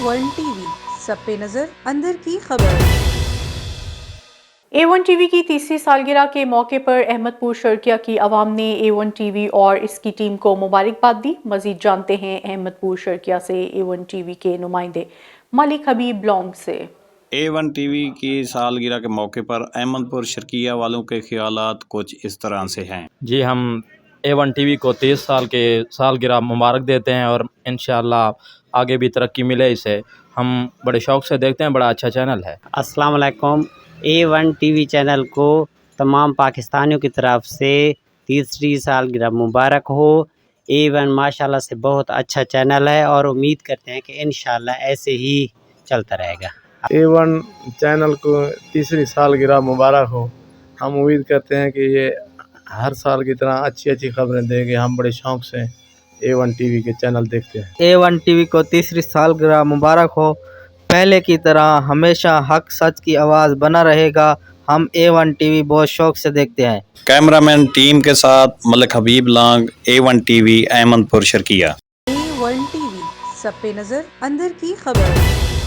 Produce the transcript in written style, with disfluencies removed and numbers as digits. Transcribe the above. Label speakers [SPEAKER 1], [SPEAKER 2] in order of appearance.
[SPEAKER 1] A1 TV सब पे नजर अंदर की खबर।
[SPEAKER 2] A1 टीवी की तीसरी सालगिरह के मौके पर अहमदपुर शर्किया की आवाम ने A1 टीवी और इसकी टीम को मुबारकबाद दी। मजीद जानते हैं अहमदपुर शर्किया से A1 टीवी के नुमाइंदे मलिक हबीब लॉन्ग से।
[SPEAKER 3] A1 टीवी की सालगिरह के मौके पर अहमदपुर शर्किया वालों के ख्यालात कुछ इस तरह से हैं।
[SPEAKER 4] जी, हम A1 टीवी को 30 साल के सालगिरह मुबारक देते हैं और इंशाअल्लाह आगे भी तरक्की मिले इसे। हम बड़े शौक़ से देखते हैं, बड़ा अच्छा चैनल है।
[SPEAKER 5] अस्सलाम वालेकुम। A1 टीवी चैनल को तमाम पाकिस्तानियों की तरफ से तीसरी सालगिरह मुबारक हो। A1 माशाल्लाह से बहुत अच्छा चैनल है और उम्मीद करते हैं कि इंशाअल्लाह ऐसे ही चलता रहेगा।
[SPEAKER 6] A1 चैनल को तीसरी सालगिरह मुबारक हो। हम उम्मीद करते हैं कि ये हर साल की तरह अच्छी अच्छी खबरें देंगे। हम बड़े शौक़ से A1 टीवी के चैनल देखते हैं।
[SPEAKER 7] A1 टीवी को तीसरी सालगिरह मुबारक हो। पहले की तरह हमेशा हक सच की आवाज़ बना रहेगा। हम A1 टीवी बहुत शौक़ से देखते हैं।
[SPEAKER 3] कैमरामैन टीम के साथ मलिक हबीब लॉन्ग, A1 TV, Ahmadpur Sharqia.
[SPEAKER 1] A1 TV सब पे नजर अंदर की खबर।